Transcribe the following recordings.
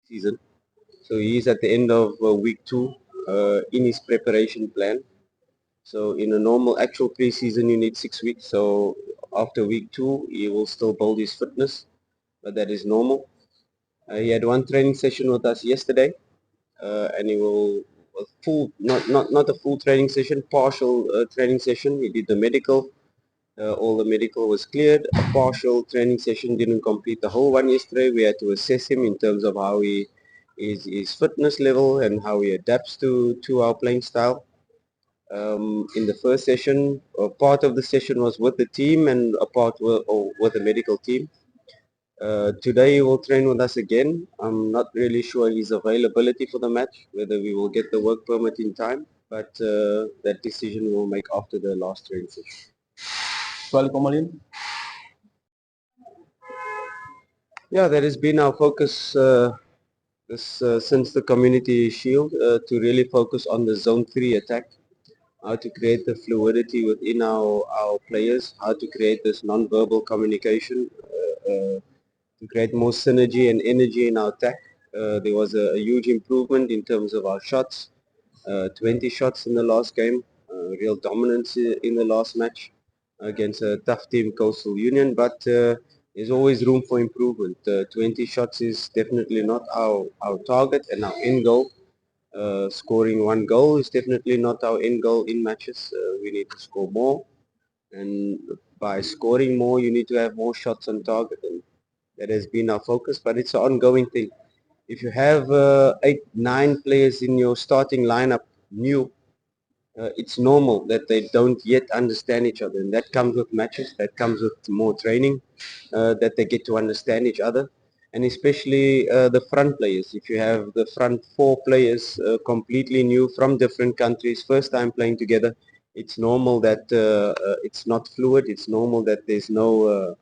season. So he's at the end of week 2 in his preparation plan. So in a normal actual preseason, you need 6 weeks. So after week 2, he will still build his fitness, but that is normal. He had one training session with us yesterday, and he will a full, not a full training session, partial training session. He did the medical. All the medical was cleared. A partial training session, didn't complete the whole one yesterday. We had to assess him in terms of how he is his fitness level and how he adapts to our playing style. In the first session, a part of the session was with the team and a part with the medical team. Today he will train with us again. I'm not really sure his availability for the match, whether we will get the work permit in time, but that decision we'll make after the last training session. Yeah, that has been our focus since the Community Shield, to really focus on the Zone 3 attack, how to create the fluidity within our players, how to create this non-verbal communication, to create more synergy and energy in our attack. There was a huge improvement in terms of our shots, 20 shots in the last game, real dominance in the last match against a tough team, Coastal Union, but there's always room for improvement. 20 shots is definitely not our target and our end goal. Scoring one goal is definitely not our end goal in matches. We need to score more, and by scoring more, you need to have more shots on target, and that has been our focus. But it's an ongoing thing. If you have 8, 9 players in your starting lineup new, it's normal that they don't yet understand each other, and that comes with matches, that comes with more training, that they get to understand each other, and especially the front players. If you have the front 4 players completely new from different countries, first time playing together, it's normal that it's not fluid, it's normal that there's no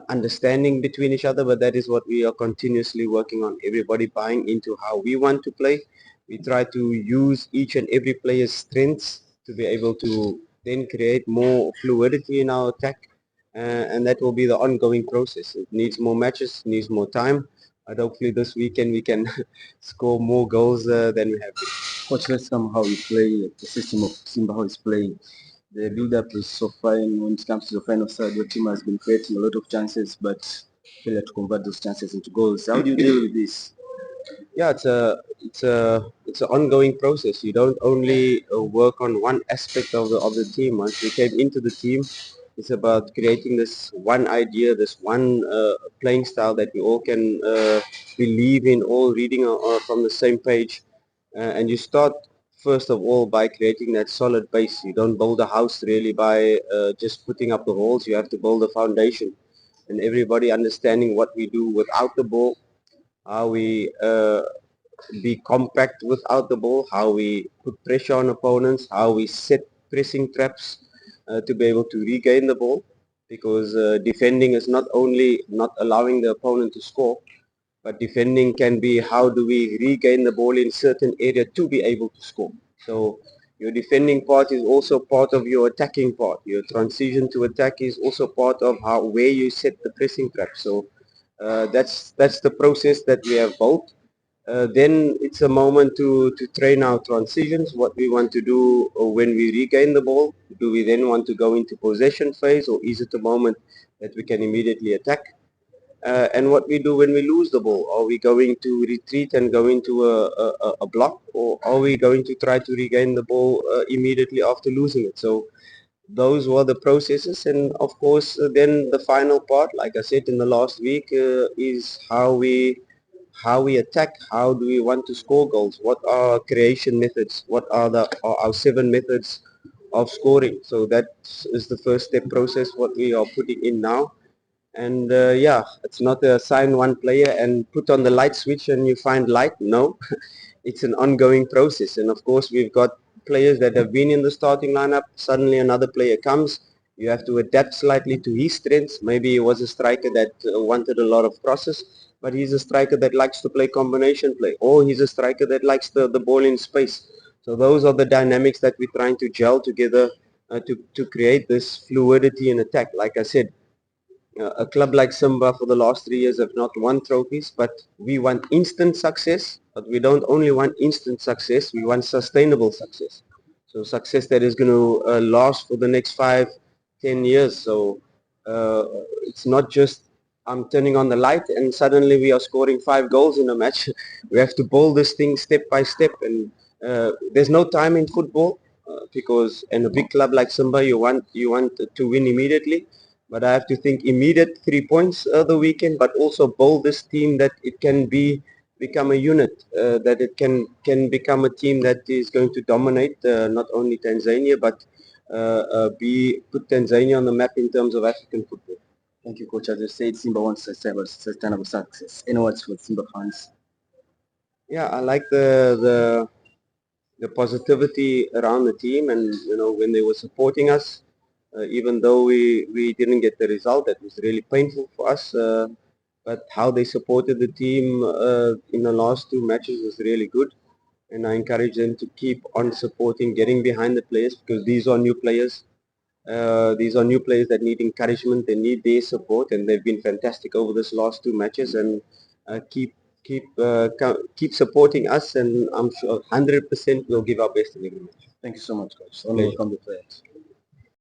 understanding between each other, but that is what we are continuously working on. Everybody buying into how we want to play. We try to use each and every player's strengths to be able to then create more fluidity in our attack, and that will be the ongoing process. It needs more matches, needs more time, but hopefully this weekend we can score more goals than we have been. Coach, let's come how we play, the system of Simba, how it's playing. The build-up is so fine. When it comes to the final side, your team has been creating a lot of chances, but failure to convert those chances into goals. How do you deal with this? Yeah, it's an ongoing process. You don't only work on one aspect of the team. Once we came into the team, it's about creating this one idea, this one playing style that we all can believe in, all reading from the same page. And you start first of all by creating that solid base. You don't build a house really by just putting up the walls. You have to build a foundation, and everybody understanding what we do without the ball, how we be compact without the ball, how we put pressure on opponents, how we set pressing traps to be able to regain the ball, because defending is not only not allowing the opponent to score, but defending can be how do we regain the ball in certain area to be able to score. So your defending part is also part of your attacking part. Your transition to attack is also part of how where you set the pressing trap. So that's the process that we have built. Then it's a moment to train our transitions, what we want to do when we regain the ball. Do we then want to go into possession phase, or is it a moment that we can immediately attack? And what we do when we lose the ball. Are we going to retreat and go into a block, or are we going to try to regain the ball immediately after losing it? So those were the processes, and of course then the final part, like I said in the last week, is how we attack. How do we want to score goals? What are creation methods? What are our 7 methods of scoring? So that is the first step process what we are putting in now. And yeah, it's not a sign one player and put on the light switch and you find light. No, it's an ongoing process. And of course, we've got players that have been in the starting lineup. Suddenly another player comes. You have to adapt slightly to his strengths. Maybe he was a striker that wanted a lot of crosses, but he's a striker that likes to play combination play, or he's a striker that likes the ball in space. So those are the dynamics that we're trying to gel together to create this fluidity in attack. Like I said, A club like Simba for the last 3 years have not won trophies, but we want instant success. But we don't only want instant success, we want sustainable success. So success that is going to last for the next 5, 10 years. So uh, it's not just I'm turning on the light and suddenly we are scoring 5 goals in a match. We have to bowl this thing step by step, and there's no time in football because in a big club like Simba, you want to win immediately. But I have to think immediate 3 points the weekend, but also bowl this team that it can become a unit, that it can become a team that is going to dominate not only Tanzania but be put Tanzania on the map in terms of African football. Thank you, Coach. As you said, Simba wants sustainable success. Any words for Simba fans? Yeah, I like the positivity around the team, and when they were supporting us, even though we didn't get the result, that was really painful for us. But how they supported the team in the last 2 matches was really good, and I encourage them to keep on supporting, getting behind the players because these are new players. These are new players that need encouragement. They need their support, and they've been fantastic over this last 2 matches. And keep supporting us, and I'm sure 100% we'll give our best in every match. Thank you so much, Coach. Only welcome the players.